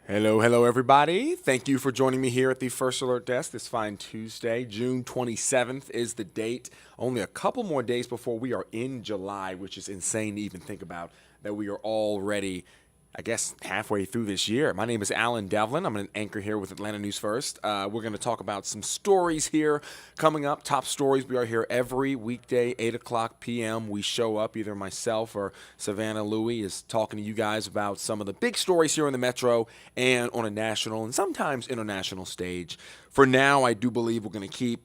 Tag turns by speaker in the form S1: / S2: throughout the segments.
S1: Hello, everybody. Thank you for joining me here at the First Alert Desk this fine Tuesday. June 27th is the date. Only a couple more days before we are in July, which is insane to even think about that we are already, I guess, halfway through this year. My name is Devlin. I'm an anchor here with Atlanta News First. We're going to talk about some stories here coming up, top stories. We are here every weekday, 8 o'clock p.m. We show up, either myself or Savannah Louie is talking to you guys about some of the big stories here in the Metro and on a national and sometimes international stage. For now, I do believe we're going to keep,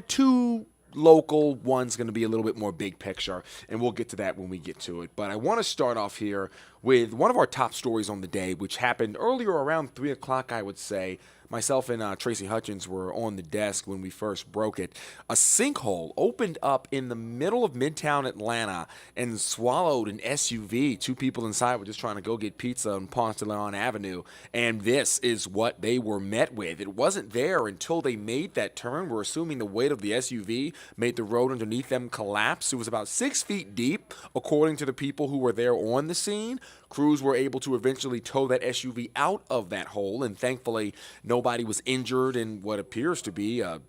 S1: two local. One's going to be a little bit more big picture, and we'll get to that when we get to it. But I want to start off here with one of our top stories on the day, which happened earlier around 3 o'clock, I would say. Myself and Tracy Hutchins were on the desk when we first broke it. A sinkhole opened up in the middle of Midtown Atlanta and swallowed an SUV. Two people inside were just trying to go get pizza on Ponce Avenue, and this is what they were met with. It wasn't there until they made that turn. We're assuming the weight of the SUV made the road underneath them collapse. It was about 6 feet deep, according to the people who were there on the scene. Crews were able to eventually tow that SUV out of that hole, and thankfully nobody was injured in what appears to be a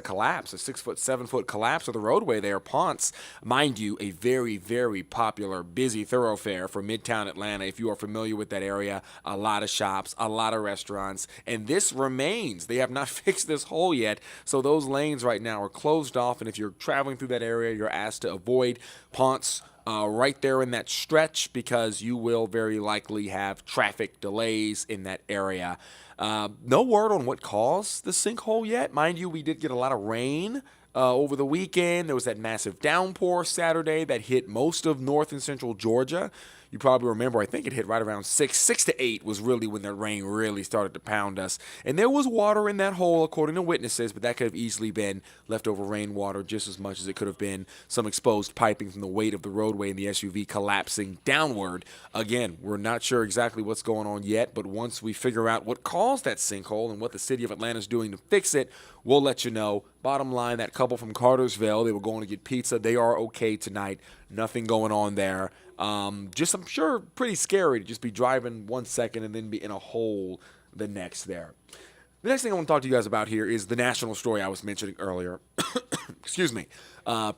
S1: collapse, a 6 foot, 7 foot collapse of the roadway there. Ponce, mind you, a very, very popular, busy thoroughfare for Midtown Atlanta. If you are familiar with that area, a lot of shops, a lot of restaurants, and this remains. They have not fixed this hole yet, so those lanes right now are closed off, and if you're traveling through that area, you're asked to avoid Ponce right there in that stretch, because you will very likely have traffic delays in that area. No word on what caused the sinkhole yet. Mind you, we did get a lot of rain over the weekend. There was that massive downpour Saturday that hit most of north and central Georgia. You probably remember, I think it hit right around 6 to 8 was really when the rain really started to pound us. And there was water in that hole, according to witnesses, but that could have easily been leftover rainwater just as much as it could have been some exposed piping from the weight of the roadway and the SUV collapsing downward. Again, we're not sure exactly what's going on yet, but once we figure out what caused that sinkhole and what the city of Atlanta is doing to fix it, we'll let you know. Bottom line, that couple from Cartersville, they were going to get pizza. They are okay tonight. Nothing going on there. Just, I'm sure, pretty scary to just be driving 1 second and then be in a hole the next there. The next thing I want to talk to you guys about here is the national story I was mentioning earlier. Excuse me.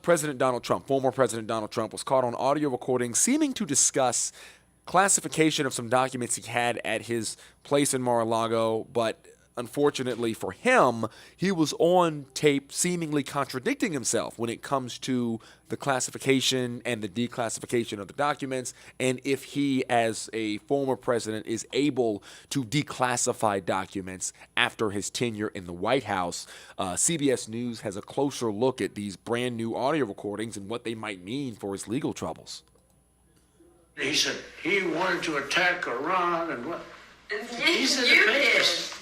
S1: President Donald Trump, former President Donald Trump, was caught on audio recording seeming to discuss classification of some documents he had at his place in Mar-a-Lago, but unfortunately for him, he was on tape seemingly contradicting himself when it comes to the classification and the declassification of the documents, and if he, as a former president, is able to declassify documents after his tenure in the White House. CBS News has a closer look at these brand new audio recordings and what they might mean for his legal troubles.
S2: He said he wanted to attack Iran and what? These are the
S3: You
S2: papers.
S3: did.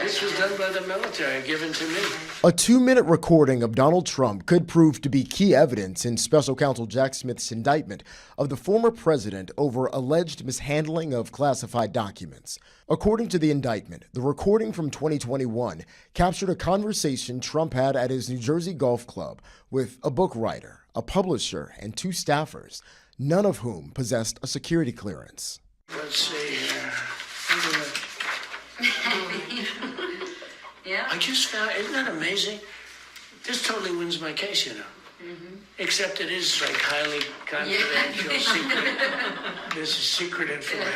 S2: This was done by the military, given to me.
S4: A 2-minute recording of Donald Trump could prove to be key evidence in Special Counsel Jack Smith's indictment of the former president over alleged mishandling of classified documents. According to the indictment, the recording from 2021 captured a conversation Trump had at his New Jersey golf club with a book writer, a publisher, and 2 staffers, none of whom possessed a security clearance.
S2: Let's see here.
S3: Yeah.
S2: I just found, isn't that amazing? This totally wins my case, you know. Mm-hmm. Except it is like highly confidential, secret. This is secret information.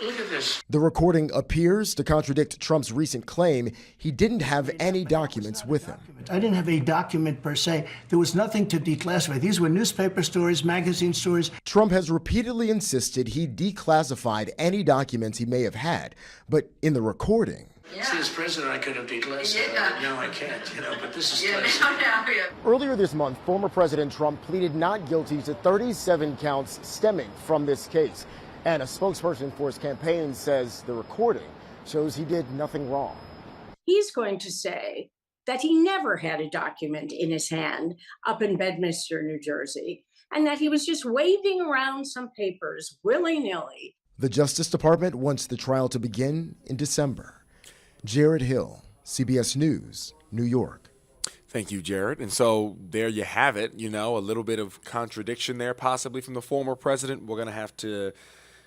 S2: Look at this.
S4: The recording appears to contradict Trump's recent claim he didn't have any documents with him.
S5: I didn't have a document per se. There was nothing to declassify. These were newspaper stories, magazine stories.
S4: Trump has repeatedly insisted he declassified any documents he may have had, but in the recording,
S2: See, as president, I could have declassified.
S3: Yeah.
S2: No, I can't, but this is
S3: Yeah,
S2: classified.
S3: yeah.
S4: earlier this month, former President Trump pleaded not guilty to 37 counts stemming from this case. And a spokesperson for his campaign says the recording shows he did nothing wrong.
S6: He's going to say that he never had a document in his hand up in Bedminster, New Jersey, and that he was just waving around some papers willy-nilly.
S4: The Justice Department wants the trial to begin in December. Jared Hill, CBS News, New York.
S1: Thank you, Jared. And so there you have it, a little bit of contradiction there possibly from the former president. We're going to have to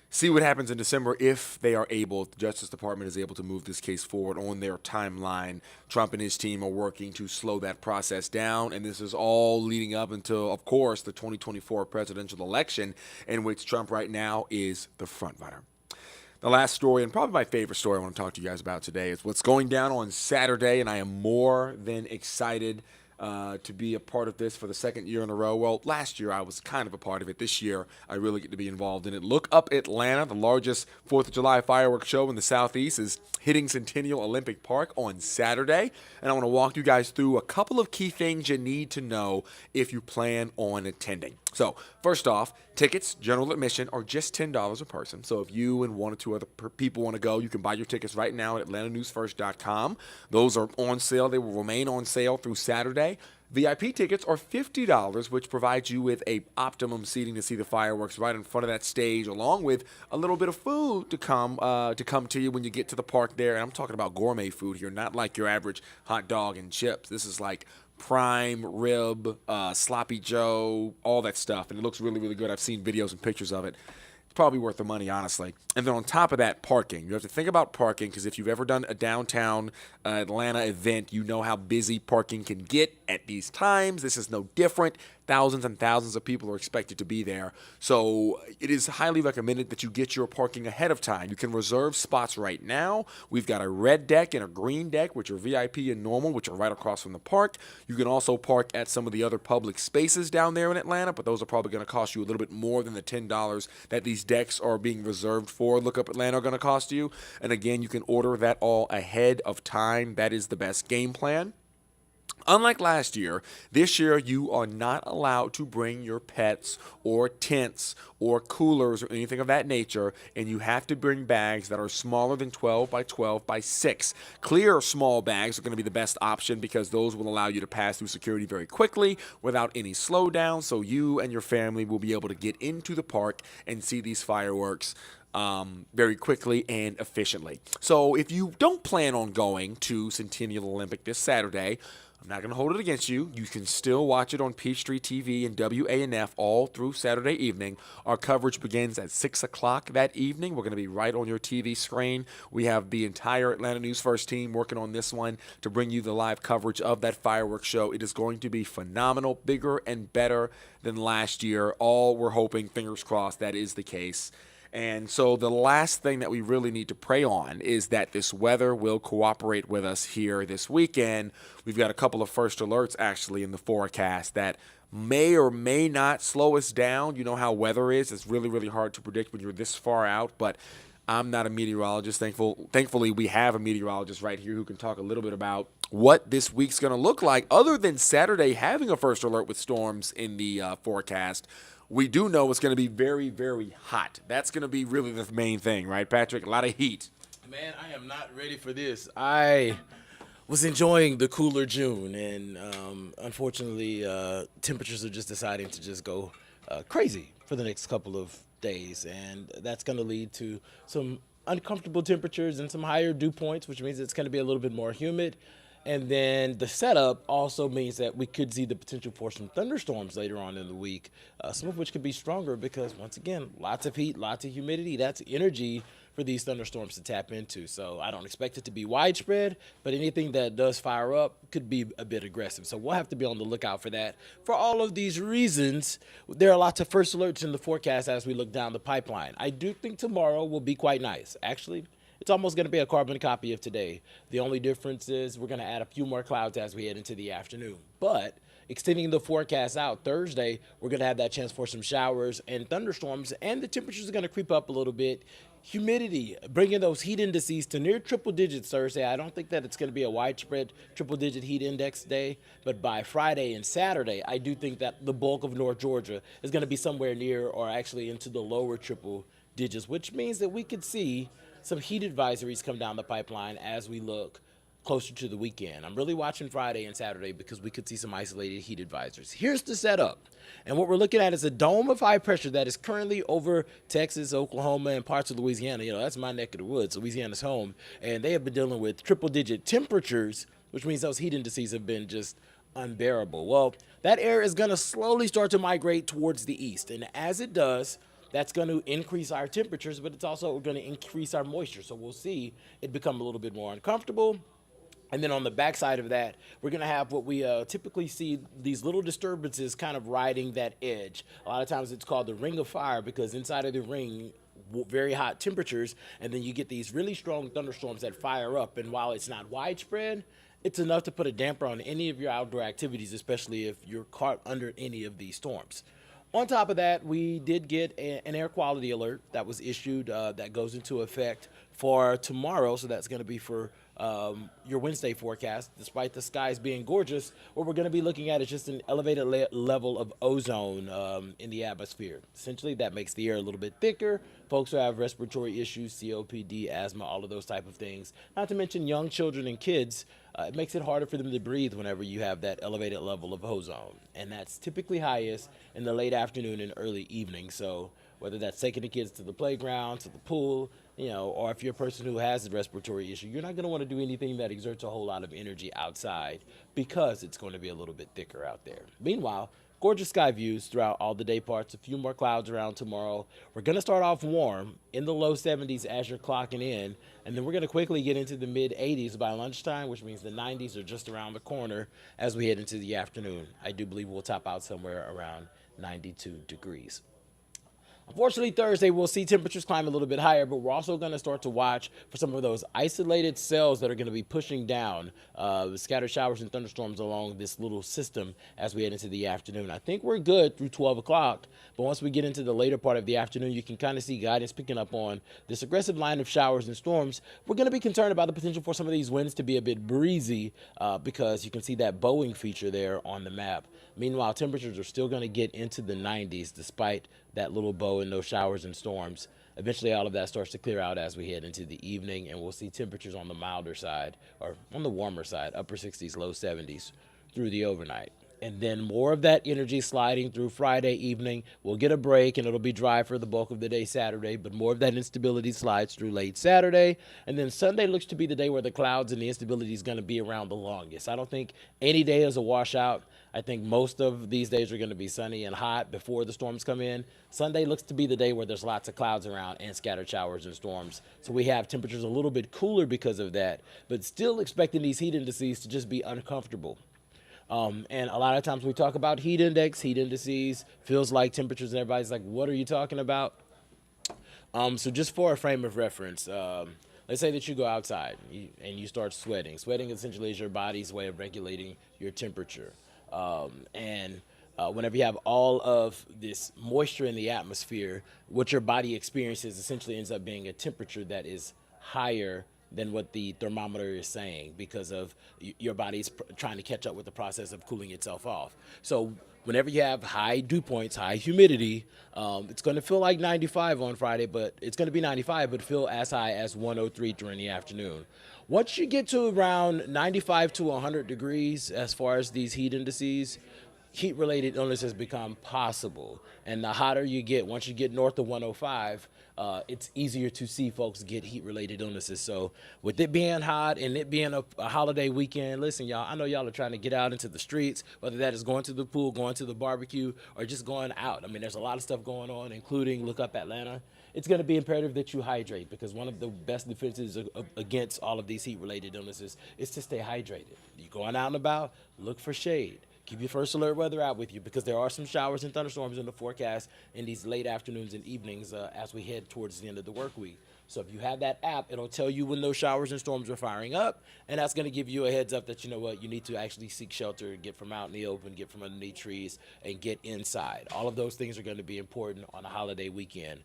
S1: see what happens in December if they are able, if the Justice Department is able to move this case forward on their timeline. Trump and his team are working to slow that process down, and this is all leading up until, of course, the 2024 presidential election, in which Trump right now is the front runner. The last story, and probably my favorite story I want to talk to you guys about today, is what's going down on Saturday, and I am more than excited to be a part of this for the second year in a row. Well, last year I was kind of a part of it. This year I really get to be involved in it. Look Up Atlanta, the largest 4th of July fireworks show in the Southeast, is hitting Centennial Olympic Park on Saturday. And I want to walk you guys through a couple of key things you need to know if you plan on attending. So, first off, tickets, general admission, are just $10 a person. So if you and one or two other people want to go, you can buy your tickets right now at atlantanewsfirst.com. Those are on sale. They will remain on sale through Saturday. VIP tickets are $50, which provides you with a optimum seating to see the fireworks right in front of that stage, along with a little bit of food to come to you when you get to the park there. And I'm talking about gourmet food here, not like your average hot dog and chips. This is like prime rib, sloppy Joe, all that stuff. And it looks really, really good. I've seen videos and pictures of it. It's probably worth the money, honestly. And then on top of that, parking. You have to think about parking, because if you've ever done a downtown Atlanta event, you know how busy parking can get at these times. This is no different. Thousands and thousands of people are expected to be there. So it is highly recommended that you get your parking ahead of time. You can reserve spots right now. We've got a red deck and a green deck, which are VIP and normal, which are right across from the park. You can also park at some of the other public spaces down there in Atlanta, but those are probably going to cost you a little bit more than the $10 that these decks are being reserved for. Look Up Atlanta are going to cost you. And again, you can order that all ahead of time. That is the best game plan. Unlike last year, this year you are not allowed to bring your pets or tents or coolers or anything of that nature, and you have to bring bags that are smaller than 12 by 12 by 6. Clear small bags are going to be the best option, because those will allow you to pass through security very quickly without any slowdown, so you and your family will be able to get into the park and see these fireworks very quickly and efficiently. So if you don't plan on going to Centennial Olympic this Saturday, I'm not going to hold it against you. You can still watch it on Peachtree TV and ANF all through Saturday evening. Our coverage begins at 6 o'clock that evening. We're going to be right on your TV screen. We have the entire Atlanta News First team working on this one to bring you the live coverage of that fireworks show. It is going to be phenomenal, bigger and better than last year. All we're hoping, fingers crossed, that is the case. And so the last thing that we really need to pray on is that this weather will cooperate with us here this weekend. We've got a couple of first alerts actually in the forecast that may or may not slow us down. You know how weather is. It's really, really hard to predict when you're this far out, but I'm not a meteorologist. Thankfully, we have a meteorologist right here who can talk a little bit about what this week's going to look like, other than Saturday having a first alert with storms in the forecast. We do know it's going to be very, very hot. That's going to be really the main thing, right, Patrick? A lot of heat.
S3: Man, I am not ready for this. I was enjoying the cooler June, and unfortunately, temperatures are just deciding to just go crazy for the next couple of days, and that's going to lead to some uncomfortable temperatures and some higher dew points, which means it's going to be a little bit more humid. And then the setup also means that we could see the potential for some thunderstorms later on in the week, some of which could be stronger because, once again, lots of heat, lots of humidity. That's energy for these thunderstorms to tap into. So I don't expect it to be widespread, but anything that does fire up could be a bit aggressive. So we'll have to be on the lookout for that. For all of these reasons, there are lots of first alerts in the forecast as we look down the pipeline. I do think tomorrow will be quite nice. Actually, it's almost going to be a carbon copy of today. The only difference is we're going to add a few more clouds as we head into the afternoon. But extending the forecast out, Thursday, we're going to have that chance for some showers and thunderstorms, and the temperatures are going to creep up a little bit. Humidity, bringing those heat indices to near triple digits Thursday. I don't think that it's going to be a widespread triple-digit heat index day, but by Friday and Saturday, I do think that the bulk of North Georgia is going to be somewhere near or actually into the lower triple digits, which means that we could see some heat advisories come down the pipeline as we look closer to the weekend. I'm really watching Friday and Saturday because we could see some isolated heat advisories. Here's the setup. And what we're looking at is a dome of high pressure that is currently over Texas, Oklahoma, and parts of Louisiana. You know, that's my neck of the woods. Louisiana's home. And they have been dealing with triple-digit temperatures, which means those heat indices have been just unbearable. Well, that air is going to slowly start to migrate towards the east. And as it does, that's going to increase our temperatures, but it's also going to increase our moisture. So we'll see it become a little bit more uncomfortable. And then on the backside of that, we're going to have what we typically see, these little disturbances kind of riding that edge. A lot of times it's called the ring of fire, because inside of the ring, very hot temperatures, and then you get these really strong thunderstorms that fire up. And while it's not widespread, it's enough to put a damper on any of your outdoor activities, especially if you're caught under any of these storms. On top of that, we did get an air quality alert that was issued that goes into effect for tomorrow. So that's going to be for your Wednesday forecast. Despite the skies being gorgeous, what we're going to be looking at is just an elevated level of ozone in the atmosphere. Essentially, that makes the air a little bit thicker. Folks who have respiratory issues, COPD, asthma, all of those type of things. Not to mention young children and kids. It makes it harder for them to breathe whenever you have that elevated level of ozone. And that's typically highest in the late afternoon and early evening. So whether that's taking the kids to the playground, to the pool, or if you're a person who has a respiratory issue, you're not going to want to do anything that exerts a whole lot of energy outside, because it's going to be a little bit thicker out there. Meanwhile, gorgeous sky views throughout all the day parts. A few more clouds around tomorrow. We're going to start off warm in the low 70s as you're clocking in, and then we're going to quickly get into the mid 80s by lunchtime, which means the 90s are just around the corner as we head into the afternoon. I do believe we'll top out somewhere around 92 degrees. Unfortunately, Thursday, we'll see temperatures climb a little bit higher, but we're also going to start to watch for some of those isolated cells that are going to be pushing down scattered showers and thunderstorms along this little system as we head into the afternoon. I think we're good through 12 o'clock, but once we get into the later part of the afternoon, you can kind of see guidance picking up on this aggressive line of showers and storms. We're going to be concerned about the potential for some of these winds to be a bit breezy because you can see that bowing feature there on the map. Meanwhile, temperatures are still going to get into the 90s despite that little bow and those showers and storms. Eventually, all of that starts to clear out as we head into the evening, and we'll see temperatures on the milder side, or on the warmer side, upper 60s, low 70s through the overnight. And then more of that energy sliding through Friday evening. We'll get a break, and it'll be dry for the bulk of the day Saturday, but more of that instability slides through late Saturday. And then Sunday looks to be the day where the clouds and the instability is going to be around the longest. I don't think any day is a washout. I think most of these days are going to be sunny and hot before the storms come in. Sunday looks to be the day where there's lots of clouds around and scattered showers and storms. So we have temperatures a little bit cooler because of that, but still expecting these heat indices to just be uncomfortable. And a lot of times we talk about heat indices, feels like temperatures, and everybody's like, what are you talking about? So just for a frame of reference, let's say that you go outside and you start sweating. Sweating essentially is your body's way of regulating your temperature. Whenever you have all of this moisture in the atmosphere, what your body experiences essentially ends up being a temperature that is higher than what the thermometer is saying, because of your body's trying to catch up with the process of cooling itself off. So whenever you have high dew points, high humidity, it's going to feel like 95 on Friday, but it's going to be 95, but feel as high as 103 during the afternoon. Once you get to around 95 to 100 degrees, as far as these heat indices, heat-related illnesses become possible. And the hotter you get, once you get north of 105, it's easier to see folks get heat-related illnesses. So with it being hot and it being a holiday weekend, listen, y'all, I know y'all are trying to get out into the streets, whether that is going to the pool, going to the barbecue, or just going out. I mean, there's a lot of stuff going on, including look up Atlanta. It's going to be imperative that you hydrate, because one of the best defenses against all of these heat-related illnesses is to stay hydrated. You're going out and about, look for shade. Keep your first alert weather out with you, because there are some showers and thunderstorms in the forecast in these late afternoons and evenings as we head towards the end of the work week. So if you have that app, it'll tell you when those showers and storms are firing up, and that's going to give you a heads up that, you know what, you need to actually seek shelter, get from out in the open, get from underneath trees, and get inside. All of those things are going to be important on a holiday weekend,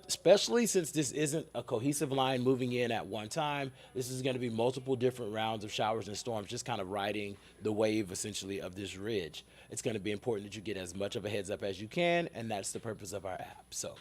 S3: especially since this isn't a cohesive line moving in at one time. This is going to be multiple different rounds of showers and storms, just kind of riding the wave, essentially, of this ridge. It's going to be important that you get as much of a heads up as you can, and that's the purpose of our app. So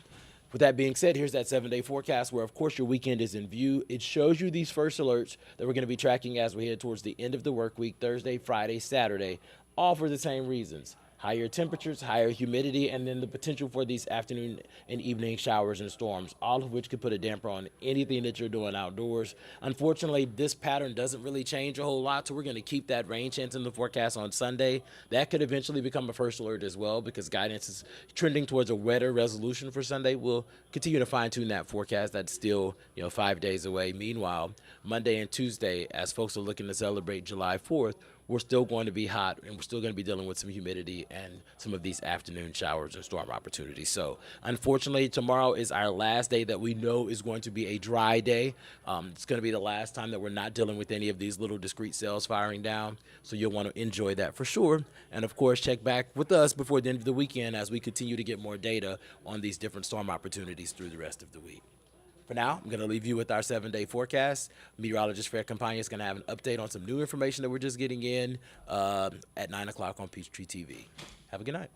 S3: with that being said, here's that 7-day forecast where, of course, your weekend is in view. It shows you these first alerts that we're going to be tracking as we head towards the end of the work week, Thursday, Friday, Saturday, all for the same reasons. higher temperatures, higher humidity, and then the potential for these afternoon and evening showers and storms, all of which could put a damper on anything that you're doing outdoors. Unfortunately, this pattern doesn't really change a whole lot, so we're going to keep that rain chance in the forecast on Sunday. That could eventually become a first alert as well, because guidance is trending towards a wetter resolution for Sunday. We'll continue to fine-tune that forecast. That's still 5 days away. Meanwhile, Monday and Tuesday, as folks are looking to celebrate July 4th, we're still going to be hot, and we're still going to be dealing with some humidity and some of these afternoon showers and storm opportunities. So unfortunately, tomorrow is our last day that we know is going to be a dry day. It's going to be the last time that we're not dealing with any of these little discrete cells firing down. So you'll want to enjoy that for sure. And of course, check back with us before the end of the weekend as we continue to get more data on these different storm opportunities through the rest of the week. For now, I'm going to leave you with our 7-day forecast. Meteorologist Fred Campagna is going to have an update on some new information that we're just getting in at 9 o'clock on Peachtree TV. Have a good night.